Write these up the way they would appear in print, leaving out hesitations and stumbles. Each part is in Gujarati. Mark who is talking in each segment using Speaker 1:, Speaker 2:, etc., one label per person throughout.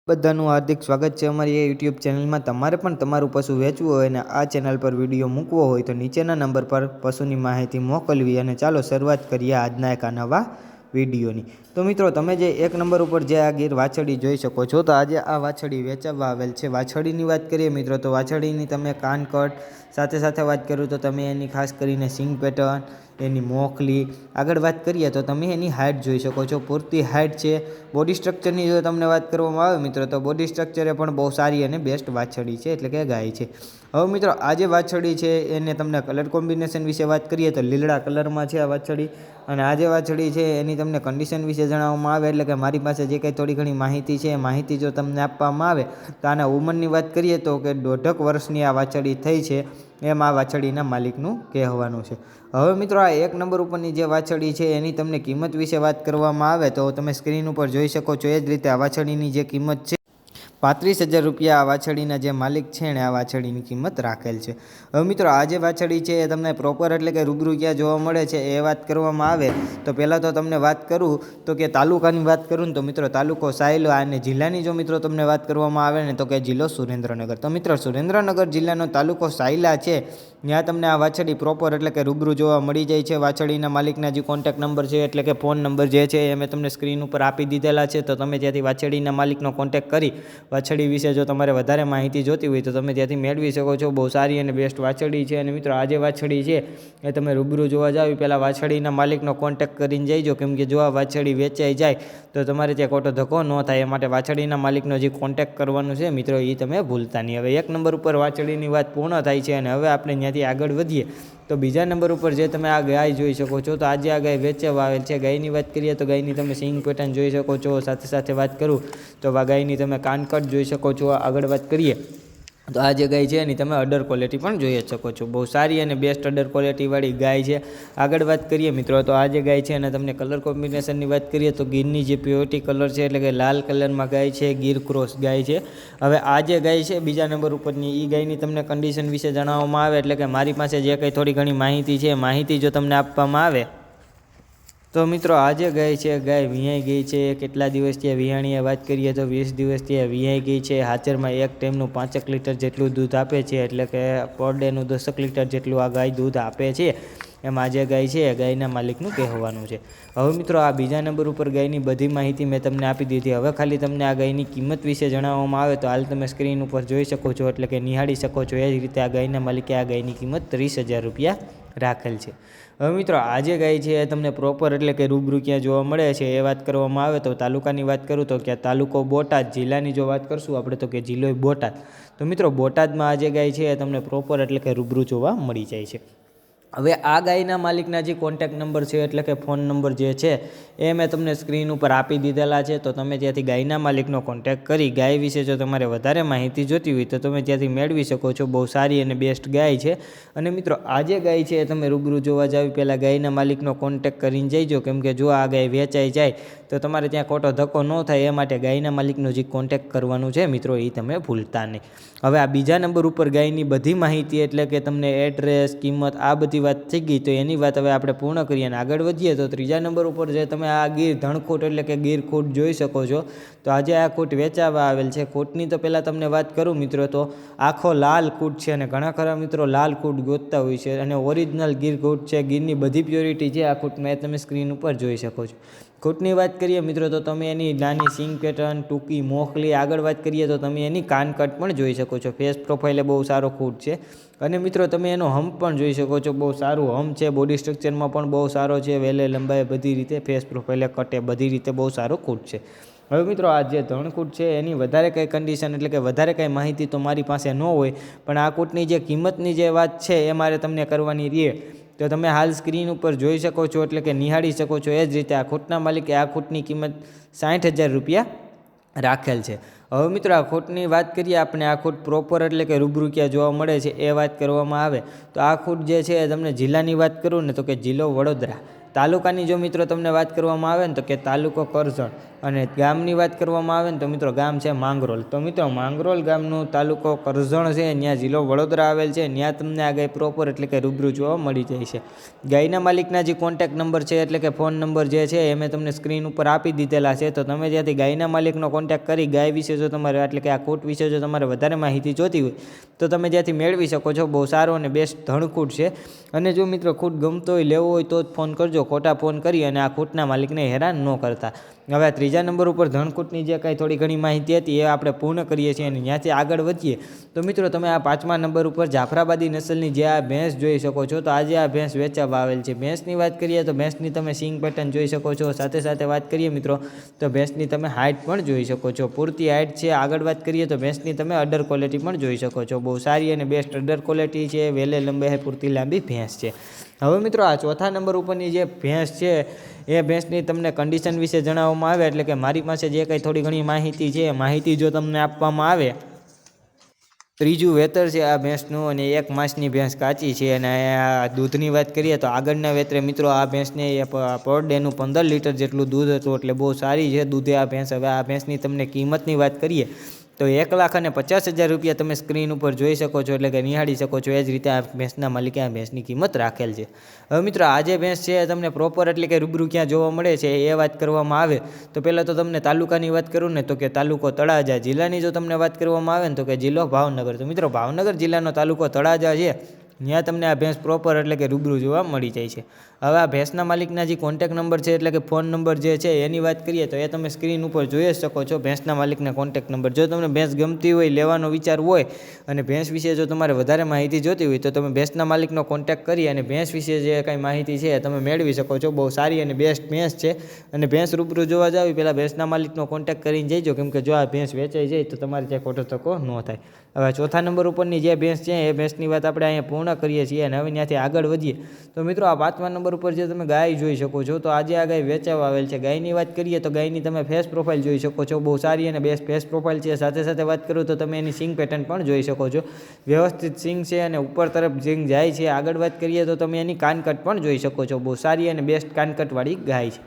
Speaker 1: બધાનું હાર્દિક સ્વાગત છે અમારી એ યુટ્યુબ ચેનલમાં। તમારે પણ તમારું પશુ વેચવું હોય અને આ ચેનલ પર વિડીયો મૂકવો હોય તો નીચેના નંબર પર પશુની માહિતી મોકલવી। અને ચાલો શરૂઆત કરીએ આજના એક નવા વિડીયોની। તો મિત્રો તમે જે એક નંબર ઉપર જે આ ગીર વાછડી જોઈ શકો છો, તો આજે આ વાછડી વેચવા આવેલ છે। વાછડીની વાત કરીએ મિત્રો તો વાછડીની તમે કાનકટ સાથે સાથે વાત કરું તો તમે એની ખાસ કરીને સિંગ પેટર્ન, એની મોખલી, આગળ વાત કરીએ તો તમે એની હાઇટ જોઈ શકો છો, પૂરતી હાઇટ છે। બોડી સ્ટ્રક્ચરની જો તમને વાત કરવામાં આવે મિત્રો તો બોડી સ્ટ્રક્ચરે પણ બહુ સારી અને બેસ્ટ વાછડી છે, એટલે કે ગાય છે। હવે મિત્રો આ જે વાછડી છે એને તમને કલર કોમ્બિનેશન વિશે વાત કરીએ તો લીલડા કલરમાં છે આ વાછડી। અને આ જે વાછડી છે એની તમને કન્ડિશન વિશે જણાવવામાં આવે એટલે કે મારી પાસે જે કંઈ થોડી ઘણી માહિતી છે એ માહિતી જો તમને આપવામાં આવે તો આના ઉંમરની વાત કરીએ તો કે 1.5 વર્ષની આ વાછડી થઈ છે, એમ આ વાછડીના માલિકનું કહેવાનું છે। હવે મિત્રો આ એક નંબર ઉપરની જે વાછડી છે એની તમને કિંમત વિશે વાત કરવામાં આવે તો તમે સ્ક્રીન ઉપર જોઈ શકો છો એ જ રીતે આ વાછડીની જે કિંમત છે 35,000 રૂપિયા આ વાછડીના જે માલિક છે ને આ વાછડીની કિંમત રાખેલ છે। હવે મિત્રો આ જે વાછડી છે એ તમને પ્રોપર એટલે કે રૂબરૂ ક્યાં જોવા મળે છે એ વાત કરવામાં આવે તો પહેલાં તો તમને વાત કરું તો કે તાલુકાની વાત કરું ને તો મિત્રો તાલુકો સાયલો અને જિલ્લાની જો મિત્રો તમને વાત કરવામાં આવે ને તો કે જિલ્લો સુરેન્દ્રનગર। તો મિત્રો સુરેન્દ્રનગર જિલ્લાનો તાલુકો સાયલા છે, ત્યાં તમને આ વાછડી પ્રોપર એટલે કે રૂબરૂ જોવા મળી જાય છે। વાછડીના માલિકના જે કોન્ટેક્ટ નંબર છે એટલે કે ફોન નંબર જે છે એ મેં તમને સ્ક્રીન ઉપર આપી દીધેલા છે, તો તમે ત્યાંથી વાછડીના માલિકનો કોન્ટેક્ટ કરી વાછડી વિશે જો તમારે વધારે માહિતી જોતી હોય તો તમે ત્યાંથી મેળવી શકો છો। બહુ સારી અને બેસ્ટ વાછડી છે। અને મિત્રો આ જે વાછડી છે એ તમે રૂબરૂ જોવા જાવ પહેલાં વાછડીના માલિકનો કોન્ટેક્ટ કરીને જઈજો, કેમ કે જો આ વાછડી વેચાઈ જાય તો તમારે ત્યાં ખોટો ધક્કો ન થાય એ માટે વાછડીના માલિકનો જે કોન્ટેક્ટ કરવાનું છે મિત્રો એ તમે ભૂલતા નહીં। હવે એક નંબર ઉપર વાછડીની વાત પૂર્ણ થાય છે અને હવે આપણે ત્યાંથી આગળ વધીએ તો બીજા નંબર ઉપર જે તમે આ ગાય જોઈ શકો છો, તો આજે આ ગાય વેચવા આવેલ છે। ગાયની વાત કરીએ તો ગાયની તમે સિંગ પેટર્ન જોઈ શકો છો, સાથે સાથે વાત કરું તો આ ગાયની તમે કાનકટ જોઈ શકો છો। આગળ વાત કરીએ તો આ જે ગાય છે એની તમે અડર ક્વોલિટી પણ જોઈ જ શકો છો, બહુ સારી અને બેસ્ટ અડર ક્વોલિટીવાળી ગાય છે। આગળ વાત કરીએ મિત્રો તો આ જે ગાય છે અને તમને કલર કોમ્બિનેશનની વાત કરીએ તો ગીરની જે પ્યોરિટી કલર છે એટલે કે લાલ કલરમાં ગાય છે, ગીર ક્રોસ ગાય છે। હવે આ જે ગાય છે બીજા નંબર ઉપરની એ ગાયની તમને કન્ડિશન વિશે જણાવવામાં આવે એટલે કે મારી પાસે જે કંઈ થોડી ઘણી માહિતી છે માહિતી જો તમને આપવામાં આવે તો મિત્રો આ જે ગાય છે ગાય વિયાઈ ગઈ છે। કેટલા દિવસથી વિયાણીએ વાત કરીએ તો 20 દિવસથી વિયાઈ ગઈ છે। હાચરમાં એક ટાઈમનું 5 લીટર જેટલું દૂધ આપે છે, એટલે કે પર ડેનું 10 લીટર જેટલું આ ગાય દૂધ આપે છે, એમ આ જે ગાય છે એ ગાયના માલિકનું કહેવાનું છે। હવે મિત્રો આ બીજા નંબર ઉપર ગાયની બધી માહિતી મેં તમને આપી દીધી। હવે ખાલી તમને આ ગાયની કિંમત વિશે જણાવવામાં આવે તો હાલ તમે સ્ક્રીન ઉપર જોઈ શકો છો એટલે કે નિહાળી શકો છો એ જ રીતે આ ગાયના માલિકે આ ગાયની કિંમત 30,000 રૂપિયા રાખેલ છે। હવે મિત્રો આ જે ગાય છે એ તમને પ્રોપર એટલે કે રૂબરૂ ક્યાં જોવા મળે છે એ વાત કરવામાં આવે તો તાલુકાની વાત કરું તો કે તાલુકો બોટાદ, જિલ્લાની જો વાત કરશું આપણે તો કે જિલ્લો બોટાદ। તો મિત્રો બોટાદમાં આ જે ગાય છે એ તમને પ્રોપર એટલે કે રૂબરૂ જોવા મળી જાય છે। હવે આ ગાયના માલિકના જે કોન્ટેક્ટ નંબર છે એટલે કે ફોન નંબર જે છે એ મેં તમને સ્ક્રીન ઉપર આપી દીધેલા છે, તો તમે ત્યાંથી ગાયના માલિકનો કોન્ટેક્ટ કરી ગાય વિશે જો તમારે વધારે માહિતી જોતી હોય તો તમે ત્યાંથી મેળવી શકો છો। બહુ સારી અને બેસ્ટ ગાય છે। અને મિત્રો આ જે ગાય છે એ તમે રૂબરૂ જોવા જાવ પહેલાં ગાયના માલિકનો કોન્ટેક્ટ કરીને જઈજો, કેમ કે જો આ ગાય વેચાઈ જાય તો તમારે ત્યાં ખોટો ધક્કો ન થાય એ માટે ગાયના માલિકનો જે કોન્ટેક્ટ કરવાનું છે મિત્રો એ તમે ભૂલતા નહીં। હવે આ બીજા નંબર ઉપર ગાયની બધી માહિતી એટલે કે તમને એડ્રેસ, કિંમત આ બધી વાત થઈ ગઈ, તો એની વાત હવે આપણે પૂર્ણ કરીએ અને આગળ વધીએ તો ત્રીજા નંબર ઉપર જે તમે આ ગીર ધણખૂટ એટલે કે ગીર ખૂટ જોઈ શકો છો, તો આજે આ ખૂટ વેચાવા આવેલ છે। ખૂટની તો પહેલાં તમને વાત કરું મિત્રો તો આખો લાલ ખૂટ છે અને ઘણા ખરા મિત્રો લાલ ખૂટ ગોતતા હોય છે અને ઓરિજિનલ ગીર ખૂટ છે, ગીરની બધી પ્યોરિટી છે આ ખૂટમાં એ તમે સ્ક્રીન ઉપર જોઈ શકો છો। ખૂટની વાત કરીએ મિત્રો તો તમે એની નાની સિંગ પેટર્ન, ટૂંકી મોખલી, આગળ વાત કરીએ તો તમે એની કાનકટ પણ જોઈ શકો છો। ફેસ પ્રોફાઇલે બહુ સારો ખૂટ છે અને મિત્રો તમે એનો હમ્પ પણ જોઈ શકો છો, બહુ સારું હમ્પ છે, બોડી સ્ટ્રક્ચરમાં પણ બહુ સારો છે, વેલે લંબાઈ બધી રીતે, ફેસ પ્રોફાઇલે કટે બધી રીતે બહુ સારો ખૂટ છે। હવે મિત્રો આ જે ધણખૂટ છે એની વધારે કંઈ કન્ડિશન એટલે કે વધારે કંઈ માહિતી તો મારી પાસે ન હોય, પણ આ ખૂટની જે કિંમતની જે વાત છે એ મારે તમને કરવાની રહે તો તમે હાલ સ્ક્રીન ઉપર જોઈ શકો છો એટલે કે નિહાળી શકો છો એ જ રીતે આ ખૂટના માલિકે આ ખૂટની કિંમત 60,000 રૂપિયા રાખેલ છે। હવે મિત્રો આ ખૂટની વાત કરીએ આપણે, આ ખૂટ પ્રોપર એટલે કે રૂબરૂ ક્યાં જોવા મળે છે એ વાત કરવામાં આવે તો આ ખૂટ જે છે એ તમને જિલ્લાની વાત કરું ને તો કે જિલ્લો વડોદરા, તાલુકાની જો મિત્રો તમને વાત કરવામાં આવે ને તો કે તાલુકો કરજણ, અને ગામની વાત કરવામાં આવે ને તો મિત્રો ગામ છે માંગરોળ. તો મિત્રો માંગરોળ ગામનું તાલુકો કરજણ છે, ત્યાં જિલ્લો વડોદરા આવેલ છે. ત્યાં તમને આ ગાય પ્રોપર એટલે કે રૂબરૂ જોવા મળી જાય છે. ગાયના માલિકના જે કોન્ટેક્ટ નંબર છે એટલે કે ફોન નંબર જે છે એ મેં તમને સ્ક્રીન ઉપર આપી દીધેલા છે. તો તમે જ્યાંથી ગાયના માલિકનો કોન્ટેક્ટ કરી ગાય વિશે જો તમારે એટલે કે આ ખૂટ વિશે જો તમારે વધારે માહિતી જોતી હોય તો તમે જ્યાંથી મેળવી શકો છો. બહુ સારો અને બેસ્ટ ધણખૂટ છે. અને જો મિત્રો ખૂટ ગમતો હોય, લેવો હોય તો જ ફોન કરજો, ખોટા ફોન કરી અને આ ખૂટના માલિકને હેરાન ન કરતા. હવે ત્રીજા નંબર ઉપર ધણકૂટની જે કાંઈ થોડી ઘણી માહિતી હતી એ આપણે પૂર્ણ કરીએ છીએ અને ત્યાંથી આગળ વધીએ તો મિત્રો તમે આ 5મા નંબર ઉપર જાફરાબાદી નસલની જે આ ભેંસ જોઈ શકો છો. તો આજે આ ભેંસ વેચાવા આવેલ છે. ભેંસની વાત કરીએ તો ભેંસની તમે સિંગ પેટર્ન જોઈ શકો છો. સાથે સાથે વાત કરીએ મિત્રો તો ભેંસની તમે હાઇટ પણ જોઈ શકો છો, પૂરતી હાઇટ છે. આગળ વાત કરીએ તો ભેંસની તમે અડર ક્વોલિટી પણ જોઈ શકો છો. બહુ સારી અને બેસ્ટ અડર ક્વોલિટી છે, વેલે લંબે પૂરતી લાંબી ભેંસ છે. હવે મિત્રો આ ચોથા નંબર ઉપરની જે ભેંસ છે એ ભેંસની તમને કન્ડિશન વિશે જણાવવામાં આવે એટલે કે મારી પાસે જે કંઈ થોડી ઘણી માહિતી છે, માહિતી જો તમને આપવામાં આવે, ત્રીજું વેતર છે આ ભેંસનું અને 1 માસની ભેંસ કાચી છે. અને આ દૂધની વાત કરીએ તો આગળના વેતરે મિત્રો આ ભેંસને પર ડેનું 15 લીટર જેટલું દૂધ હતું, એટલે બહુ સારી છે દૂધે આ ભેંસ. હવે આ ભેંસની તમને કિંમતની વાત કરીએ તો 1,50,000 રૂપિયા તમે સ્ક્રીન ઉપર જોઈ શકો છો એટલે કે નિહાળી શકો છો. એ જ રીતે આ ભેંસના માલિકે આ ભેંસની કિંમત રાખેલ છે. હવે મિત્રો આ જે ભેંસ છે તમને પ્રોપર એટલે કે રૂબરૂ ક્યાં જોવા મળે છે એ વાત કરવામાં આવે તો પહેલાં તો તમને તાલુકાની વાત કરું ને તો કે તાલુકો તળાજા. જિલ્લાની જો તમને વાત કરવામાં આવે ને તો કે જિલ્લો ભાવનગર. તો મિત્રો ભાવનગર જિલ્લાનો તાલુકો તળાજા છે, ત્યાં તમને આ ભેંસ પ્રોપર એટલે કે રૂબરૂ જોવા મળી જાય છે. હવે આ ભેંસના માલિકના જે કોન્ટેક્ટ નંબર છે એટલે કે ફોન નંબર જે છે એની વાત કરીએ તો એ તમે સ્ક્રીન ઉપર જોઈ જ શકો છો. ભેંસના માલિકના કોન્ટેક્ટ નંબર, જો તમને ભેંસ ગમતી હોય, લેવાનો વિચાર હોય અને ભેંસ વિશે જો તમારે વધારે માહિતી જોતી હોય તો તમે ભેંસના માલિકનો કોન્ટેક્ટ કરી અને ભેંસ વિશે જે કાંઈ માહિતી છે એ તમે મેળવી શકો છો. બહુ સારી અને બેસ્ટ ભેંસ છે. અને ભેંસ રૂબરૂ જોવા જાવ પહેલાં ભેંસના માલિકનો કોન્ટેક્ટ કરીને જઈજો, કેમ કે જો આ ભેંસ વેચાઈ જાય તો તમારે ત્યાં ખોટો ધક્કો ન થાય. હવે ચોથા નંબર ઉપરની જે ભેંસ છે એ ભેંસની વાત આપણે અહીંયા પૂર્ણ કરીએ છીએ અને હવે ત્યાંથી આગળ વધીએ તો મિત્રો આ 5મા નંબર ઉપર જે તમે ગાય જોઈ શકો છો તો આજે આ ગાય વેચાવા આવેલ છે. ગાયની વાત કરીએ તો ગાયની તમે ફેસ પ્રોફાઇલ જોઈ શકો છો. બહુ સારી અને બેસ્ટ ફેસ પ્રોફાઇલ છે. સાથે સાથે વાત કરું તો તમે એની સિંગ પેટર્ન પણ જોઈ શકો છો. વ્યવસ્થિત સિંગ છે અને ઉપર તરફ સિંગ જાય છે. આગળ વાત કરીએ તો તમે એની કાનકટ પણ જોઈ શકો છો. બહુ સારી અને બેસ્ટ કાનકટવાળી ગાય છે.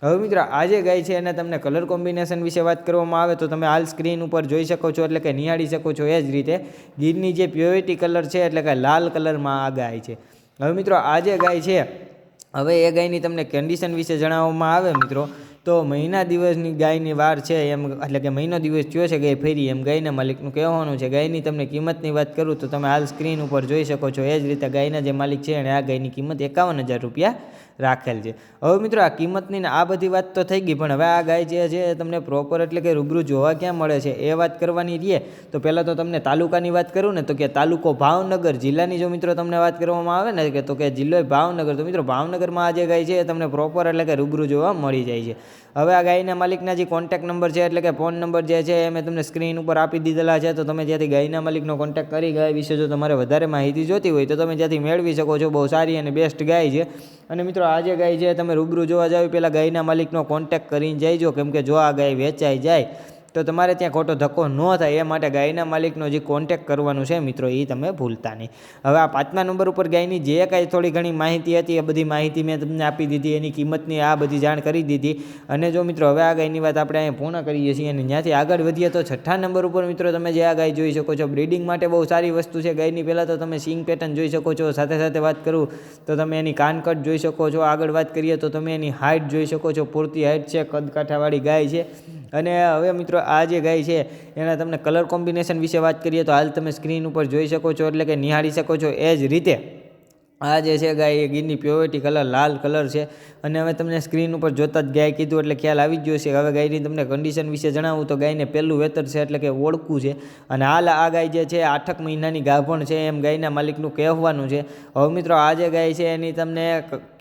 Speaker 1: હવે મિત્રો આ જે ગાય છે એને તમને કલર કોમ્બિનેશન વિશે વાત કરવામાં આવે તો તમે હાલ સ્ક્રીન ઉપર જોઈ શકો છો એટલે કે નિહાળી શકો છો. એ જ રીતે ગીરની જે પ્યોરિટી કલર છે એટલે કે લાલ કલરમાં આ ગાય છે. હવે મિત્રો આ જે ગાય છે હવે એ ગાયની તમને કન્ડિશન વિશે જણાવવામાં આવે મિત્રો તો મહિના દિવસની ગાયની વાર છે એમ, એટલે કે મહિનો દિવસ થયો છે ગાય ફેરી એમ ગાયના માલિકનું કહેવાનું છે. ગાયની તમને કિંમતની વાત કરું તો તમે હાલ સ્ક્રીન ઉપર જોઈ શકો છો. એ જ રીતે ગાયના જે માલિક છે અને આ ગાયની કિંમત 51,000 રૂપિયા રાખેલ છે. હવે મિત્રો આ કિંમતની ને આ બધી વાત તો થઈ ગઈ, પણ હવે આ ગાય જે છે તમને પ્રોપર એટલે કે રૂબરૂ જોવા ક્યાં મળે છે એ વાત કરવાની રહીએ તો પહેલાં તો તમને તાલુકાની વાત કરું ને તો કે તાલુકો ભાવનગર. જિલ્લાની જો મિત્રો તમને વાત કરવામાં આવે ને કે તો કે જિલ્લો ભાવનગર. તો મિત્રો ભાવનગરમાં આ જે ગાય છે એ તમને પ્રોપર એટલે કે રૂબરૂ જોવા મળી જાય છે. હવે આ ગાયના માલિકના જે કોન્ટેક્ટ નંબર છે એટલે કે ફોન નંબર જે છે એ મેં તમને સ્ક્રીન ઉપર આપી દીધેલા છે. તો તમે જ્યાંથી ગાયના માલિકનો કોન્ટેક્ટ કરી ગાય વિશે જો તમારે વધારે માહિતી જોતી હોય તો તમે જ્યાંથી મેળવી શકો છો. બહુ સારી અને બેસ્ટ ગાય છે. અને મિત્રો આ જે ગાય છે તમે રૂબરૂ જોવા જાવ પહેલાં ગાયના માલિકનો કોન્ટેક્ટ કરીને જઈજો, કેમ કે જો આ ગાય વેચાઈ જાય તો તમારે ત્યાં ખોટો ધક્કો ન થાય એ માટે ગાયના માલિકનો જે કોન્ટેક્ટ કરવાનું છે મિત્રો એ તમે ભૂલતા નહીં. હવે આ 5મા નંબર ઉપર ગાયની જે કાંઈ થોડી ઘણી માહિતી હતી એ બધી માહિતી મેં તમને આપી દીધી. એની કિંમતની આ બધી જાણ કરી દીધી. અને જો મિત્રો હવે આ ગાયની વાત આપણે અહીંયા પૂર્ણ કરીએ છીએ અને ત્યાંથી આગળ વધીએ તો 6ઠ્ઠા નંબર ઉપર મિત્રો તમે જે આ ગાય જોઈ શકો છો બ્રીડિંગ માટે બહુ સારી વસ્તુ છે ગાયની. પહેલાં તો તમે સિંગ પેટર્ન જોઈ શકો છો. સાથે સાથે વાત કરું તો તમે એની કાનકટ જોઈ શકો છો. આગળ વાત કરીએ તો તમે એની હાઇટ જોઈ શકો છો. પૂરતી હાઇટ છે, કદકાઠાવાળી ગાય છે. અને હવે મિત્રો આ જે ગાય છે એના તમને કલર કોમ્બિનેશન વિશે વાત કરીએ તો હાલ તમે સ્ક્રીન ઉપર જોઈ શકો છો એટલે કે નિહાળી શકો છો. એ જ રીતે આ જે છે ગાય એ ગીરની પ્યોરિટી કલર લાલ કલર છે. અને હવે તમને સ્ક્રીન ઉપર જોતાં જ ગાય કીધું એટલે ખ્યાલ આવી જ ગયો છે. હવે ગાયની તમને કન્ડિશન વિશે જણાવું તો ગાયને પહેલું વેતર છે એટલે કે ઓળખું છે. અને હાલ આ ગાય જે છે 8 મહિનાની ગાભણ છે એમ ગાયના માલિકનું કહેવાનું છે. હવે મિત્રો આ જે ગાય છે એની તમને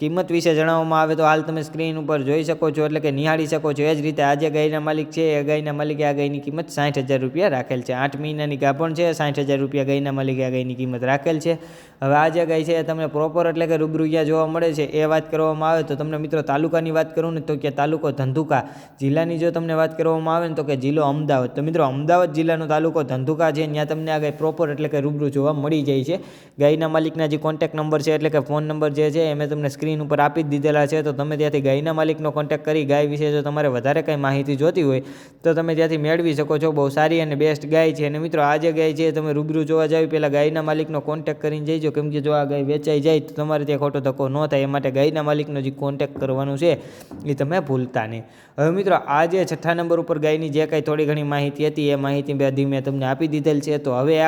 Speaker 1: કિંમત વિશે જણાવવામાં આવે તો હાલ તમે સ્ક્રીન ઉપર જોઈ શકો છો એટલે કે નિહાળી શકો છો. એ જ રીતે આ જે ગાયના માલિક છે એ ગાયના માલિકે આ ગાયની કિંમત 60,000 રૂપિયા રાખેલ છે. 8 મહિનાની ગાભણ છે, 60,000 રૂપિયા ગાયના માલિકે આ ગાયની કિંમત રાખેલ છે. હવે આ જે ગાય છે તમે તમને પ્રોપર એટલે કે રૂબરૂ ક્યાં જોવા મળે છે એ વાત કરવામાં આવે તો તમને મિત્રો તાલુકાની વાત કરું ને તો કે તાલુકો ધંધુકા, જિલ્લાની જો તમને વાત કરવામાં આવે ને તો કે જિલ્લો અમદાવાદ. તો મિત્રો અમદાવાદ જિલ્લાનો તાલુકો ધંધુકા છે, ત્યાં તમને આ ગાય પ્રોપર એટલે કે રૂબરૂ જોવા મળી જાય છે. ગાયના માલિકના જે કોન્ટેક્ટ નંબર છે એટલે કે ફોન નંબર જે છે એ મેં તમને સ્ક્રીન ઉપર આપી જ દીધેલા છે. તો તમે ત્યાંથી ગાયના માલિકનો કોન્ટેક્ટ કરી ગાય વિશે જો તમારે વધારે કંઈ માહિતી જોતી હોય તો તમે ત્યાંથી મેળવી શકો છો. બહુ સારી અને બેસ્ટ ગાય છે. અને મિત્રો આ જે ગાય છે તમે રૂબરૂ જોવા જાવ પહેલાં ગાયના માલિકનો કોન્ટેક્ટ કરીને જઈજો, કેમ કે જો આ ગાય વેચાઈ જાય તો તમારે ત્યાં ખોટો ધક્કો ન થાય એ માટે ગાયના માલિકનો જે કોન્ટેક્ટ કરવાનું છે એ તમે ભૂલતા નહીં. હવે મિત્રો આ જે 6થા નંબર ઉપર ગાયની જે કાંઈ થોડી ઘણી માહિતી હતી એ માહિતી બધી મેં તમને આપી દીધેલ છે. તો હવે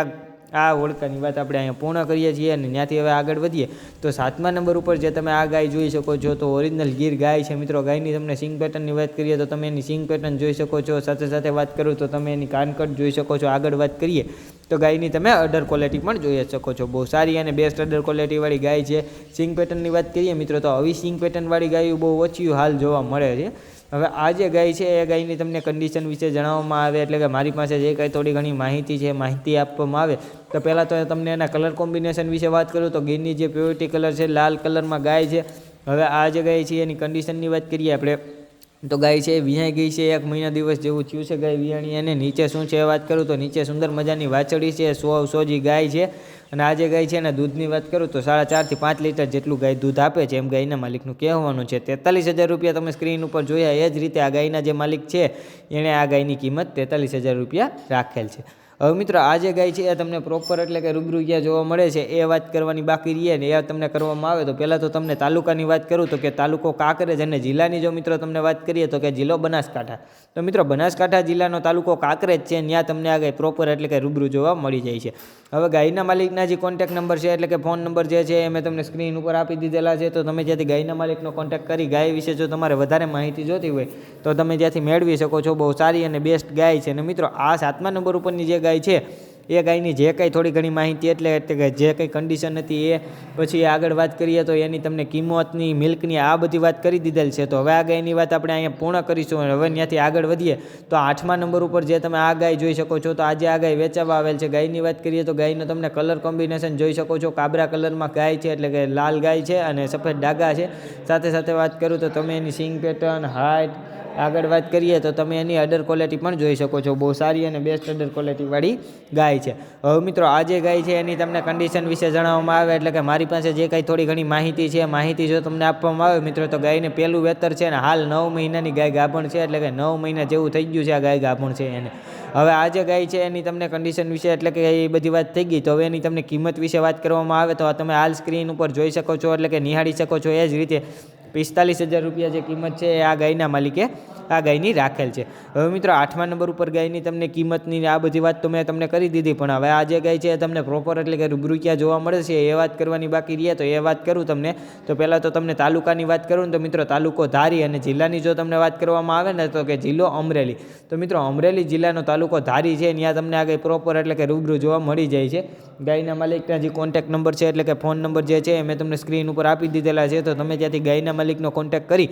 Speaker 1: આ ઓળખાની વાત આપણે અહીંયા પૂર્ણ કરીએ છીએ અને ત્યાંથી હવે આગળ વધીએ તો 7મા નંબર ઉપર જે તમે આ ગાય જોઈ શકો છો તો ઓરિજિનલ ગીર ગાય છે. મિત્રો ગાયની તમને સિંગ પેટર્નની વાત કરીએ તો તમે એની સિંગ પેટર્ન જોઈ શકો છો. સાથે સાથે વાત કરું તો તમે એની કાનકટ જોઈ શકો છો. આગળ વાત કરીએ તો ગાયની તમે અડર ક્વોલિટી પણ જોઈ શકો છો. બહુ સારી અને બેસ્ટ અડર ક્વોલિટીવાળી ગાય છે. સિંગ પેટર્નની વાત કરીએ મિત્રો તો આવી સિંગ પેટર્નવાળી ગાયો બહુ ઓછી હાલ જોવા મળે છે. હવે આ જે ગાય છે એ ગાયની તમને કન્ડિશન વિશે જણાવવામાં આવે એટલે કે મારી પાસે જે કાંઈ થોડી ઘણી માહિતી છે માહિતી આપવામાં આવે તો પહેલાં તો તમને એના કલર કોમ્બિનેશન વિશે વાત કરું તો ગીરની જે પ્યોરિટી કલર છે લાલ કલરમાં ગાય છે. હવે આ જે ગાય છે એની કન્ડિશનની વાત કરીએ આપણે તો ગાય છે વિહાઈ ગઈ છે, 1 મહિના દિવસ જેવું થયું છે ગાય વિહાણી. અને નીચે શું છે વાત કરું તો નીચે સુંદર મજાની વાછડી છે, સોજી ગાય છે. અને આ જે ગાય છે એના દૂધની વાત કરું તો 4.5 થી 5 લીટર જેટલું ગાય દૂધ આપે છે એમ ગાયના માલિકનું કહેવાનું છે. 43,000 રૂપિયા તમે સ્ક્રીન ઉપર જોયા એ જ રીતે આ ગાયના જે માલિક છે એણે આ ગાયની કિંમત 43,000 રૂપિયા રાખેલ છે. હવે મિત્રો આ જે ગાય છે એ તમને પ્રોપર એટલે કે રૂબરૂ ક્યાં જોવા મળે છે એ વાત કરવાની બાકી રહીએ ને એ તમને કરવામાં આવે તો પહેલાં તો તમને તાલુકાની વાત કરું તો કે તાલુકો કાંકરેજ અને જિલ્લાની જો મિત્રો તમને વાત કરીએ તો કે જિલ્લો બનાસકાંઠા. તો મિત્રો બનાસકાંઠા જિલ્લાનો તાલુકો કાંકરેજ છે, ત્યાં તમને આ ગાય પ્રોપર એટલે કે રૂબરૂ જોવા મળી જાય છે. હવે ગાયના માલિકના જે કોન્ટેક્ટ નંબર છે એટલે કે ફોન નંબર જે છે એ મેં તમને સ્ક્રીન ઉપર આપી દીધેલા છે. તો તમે જ્યાંથી ગાયના માલિકનો કોન્ટેક્ટ કરી ગાય વિશે જો તમારે વધારે માહિતી જોતી હોય તો તમે ત્યાંથી મેળવી શકો છો. બહુ સારી અને બેસ્ટ ગાય છે. અને મિત્રો આ 7મા નંબર ઉપરની જે ગાય છે એ ગાયની જે કંઈ થોડી ઘણી માહિતી એટલે કે જે કંઈ કન્ડિશન હતી એ પછી આગળ વાત કરીએ તો એની તમને કિંમતની મિલ્કની આ બધી વાત કરી દીધેલ છે. તો હવે આ ગાયની વાત આપણે અહીંયા પૂર્ણ કરીશું અને હવે ત્યાંથી આગળ વધીએ તો 8મા નંબર ઉપર જે તમે આ ગાય જોઈ શકો છો તો આજે આ ગાય વેચાવા આવેલ છે. ગાયની વાત કરીએ તો ગાયનો તમને કલર કોમ્બિનેશન જોઈ શકો છો. કાબરા કલરમાં ગાય છે એટલે કે લાલ ગાય છે અને સફેદ ડાઘા છે. સાથે સાથે વાત કરું તો તમે એની સિંગ પેટર્ન, હાઇટ, આગળ વાત કરીએ તો તમે એની અડર ક્વોલિટી પણ જોઈ શકો છો. બહુ સારી અને બેસ્ટ અડર ક્વોલિટીવાળી ગાય છે. હવે મિત્રો આ જે ગાય છે એની તમને કન્ડિશન વિશે જણાવવામાં આવે એટલે કે મારી પાસે જે કાંઈ થોડી ઘણી માહિતી છે માહિતી જો તમને આપવામાં આવે મિત્રો તો ગાયને પહેલું વેતર છે ને હાલ 9 મહિનાની ગાય ગાભણ છે એટલે કે 9 મહિના જેવું થઈ ગયું છે આ ગાય ગાભણ છે એને. હવે આ જે ગાય છે એની તમને કન્ડિશન વિશે એટલે કે એ બધી વાત થઈ ગઈ. તો હવે એની તમને કિંમત વિશે વાત કરવામાં આવે તો તમે હાલ સ્ક્રીન ઉપર જોઈ શકો છો એટલે કે નિહાળી શકો છો. એ જ રીતે 45,000 રૂપિયા જે કિંમત છે એ આ ગાયના માલિકે આ ગાયની રાખેલ છે. હવે મિત્રો 8મા નંબર ઉપર ગાયની તમને કિંમતની આ બધી વાત તો મેં તમને કરી દીધી, પણ હવે આ જે ગાય છે એ તમને પ્રોપર એટલે કે રૂબરૂ ક્યાં જોવા મળે છે એ વાત કરવાની બાકી રહે. તો એ વાત કરું તમને તો પહેલાં તો તમને તાલુકાની વાત કરું ને તો મિત્રો તાલુકો ધારી અને જિલ્લાની જો તમને વાત કરવામાં આવે ને તો કે જિલ્લો અમરેલી. તો મિત્રો અમરેલી જિલ્લાનો તાલુકો ધારી છે, ત્યાં તમને આ ગાય પ્રોપર એટલે કે રૂબરૂ જોવા મળી જાય છે. ગાયના માલિકના જે કોન્ટેક્ટ નંબર છે એટલે કે ફોન નંબર જે છે એ મેં તમને સ્ક્રીન ઉપર આપી દીધેલા છે. તો તમે ત્યાંથી ગાયના માલિકનો કોન્ટેક્ટ કરી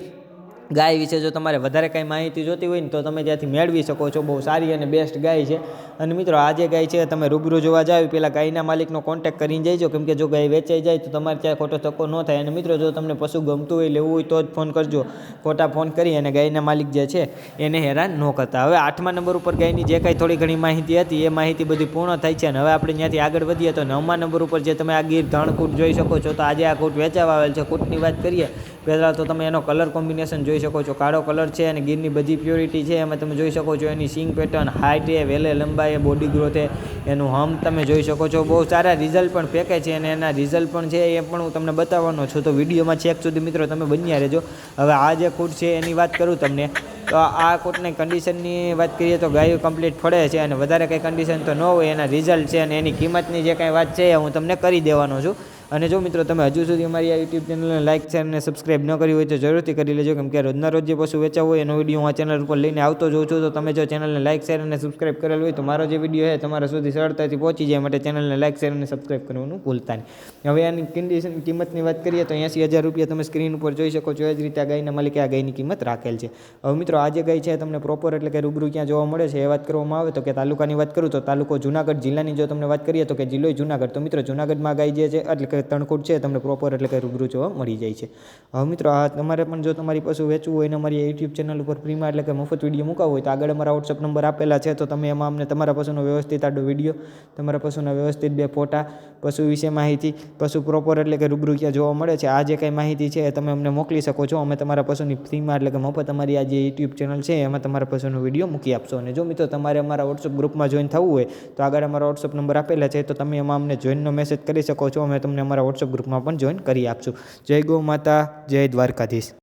Speaker 1: ગાય વિશે જો તમારે વધારે કાંઈ માહિતી જોતી હોય ને તો તમે ત્યાંથી મેળવી શકો છો. બહુ સારી અને બેસ્ટ ગાય છે. અને મિત્રો આ જે ગાય છે તમે રૂબરૂ જોવા જાવ પહેલાં ગાયના માલિકનો કોન્ટેક્ટ કરીને જઈજો, કેમ કે જો ગાય વેચાઈ જાય તો તમારે ત્યાં ખોટો ધક્કો ન થાય. અને મિત્રો જો તમને પશુ ગમતું હોય લેવું હોય તો જ ફોન કરજો, ખોટા ફોન કરી અને ગાયના માલિક જે છે એને હેરાન ન કરતા. હવે 8મા નંબર ઉપર ગાયની જે કાંઈ થોડી ઘણી માહિતી હતી એ માહિતી બધી પૂર્ણ થાય છે. અને હવે આપણે ત્યાંથી આગળ વધીએ તો 9મા નંબર ઉપર જે તમે આ ગીર ધણ કૂટ જોઈ શકો છો તો આજે આ કૂટ વેચાવા આવેલ છે. કૂટની વાત કરીએ પહેલાં તો તમે એનો કલર કોમ્બિનેશન જોઈ શકો છો. કાળો કલર છે અને ગીરની બધી પ્યોરિટી છે એમાં તમે જોઈ શકો છો. એની સિંગ પેટર્ન, હાઇટ એ, વેલે લંબાઈ, બોડી ગ્રોથ એ, એનું હમ તમે જોઈ શકો છો. બહુ સારા રિઝલ્ટ પણ ફેંકે છે અને એના રિઝલ્ટ પણ છે એ પણ હું તમને બતાવવાનો છું. તો વિડીયોમાં છેક સુધી મિત્રો તમે બન્યા રહેજો. હવે આ જે કૂટ છે એની વાત કરું તમને તો આ કૂટની કન્ડિશનની વાત કરીએ તો ગાયો કમ્પ્લીટ ફળે છે અને વધારે કંઈ કન્ડિશન તો ન હોય. એના રિઝલ્ટ છે અને એની કિંમતની જે કાંઈ વાત છે એ હું તમને કરી દેવાનો છું. અને જો મિત્રો તમે હજુ સુધી અમારી આ યુટ્યુબ ચેનલને લાઇક, શેર અને સબસ્ક્રાઈબ ન કરી હોય તો જરૂરથી કરી લેજો, કેમ કે રોજના રોજ જે પશુ વેચાવ હોય એનો વિડીયો હું આ ચેનલ ઉપર લઈને આવતો જોઉં છું. તો તમે જો ચેનલને લાઇક, શેર અને સબસ્ક્રાઈબ કરેલ હોય તો મારો જે વિડીયો છે તમારા સુધી સરળતાથી પહોંચી જાય, માટે ચેનલને લાઇક, શેર અને સબસ્ક્રાઈબ કરવાનું ભૂલતા નહીં. હવે આની કન્ડિશન કિંમતની વાત કરીએ તો 80,000 રૂપિયા તમે સ્ક્રીન ઉપર જોઈ શકો છો. એ જ રીતે આ ગાયના માલિકે આ ગાયની કિંમત રાખેલ છે. હવે મિત્રો આ જે ગાય છે તમને પ્રોપર એટલે કે રૂબરૂ ક્યાં જોવા મળે છે એ વાત કરવામાં આવે તો કે તાલુકાની વાત કરું તો તાલુકો જુનાગઢ, જિલ્લાની જો તમને વાત કરીએ તો કે જિલ્લો જુનાગઢ. તો મિત્રો જુનાગઢમાં ગાય જે છે એટલે કે તણખૂટ છે તમને પ્રોપર એટલે કે રૂબરૂ જોવા મળી જાય છે. હવે મિત્રો આ તમારે પણ જો તમારી પશુ વેચવું હોય અને અમારી યુટ્યુબ ચેનલ ઉપર ફ્રીમાં એટલે કે મફત વિડીયો મૂકાવવો હોય તો આગળ અમારા વોટ્સઅપ નંબર આપેલા છે, તો તમે એમાં અમને તમારા પશુનો વ્યવસ્થિત આડો વિડીયો, તમારા પશુના વ્યવસ્થિત 2 ફોટા, પશુ વિશે માહિતી, પશુ પ્રોપર એટલે કે રૂબરૂ ક્યાં જોવા મળે છે આ જે કંઈ માહિતી છે એ તમે અમને મોકલી શકો છો. અમે તમારા પશુની ફ્રીમાં એટલે કે મફત અમારી આ જે યુટ્યુબ ચેનલ છે એમાં તમારા પશુનો વિડીયો મૂકી આપશો. અને જો મિત્રો તમારે અમારા વોટ્સઅપ ગ્રુપમાં જોઈન થવું હોય તો આગળ અમારા વોટ્સઅપ નંબર આપેલા છે, તો તમે એમાં અમને જોઈનનો મેસેજ કરી શકો છો. અમે તમને અમારા વોટ્સઅપ ગ્રુપમાં પણ જોઈન કરી આપશું. જય ગૌ માતા, જય દ્વારકાધીશ.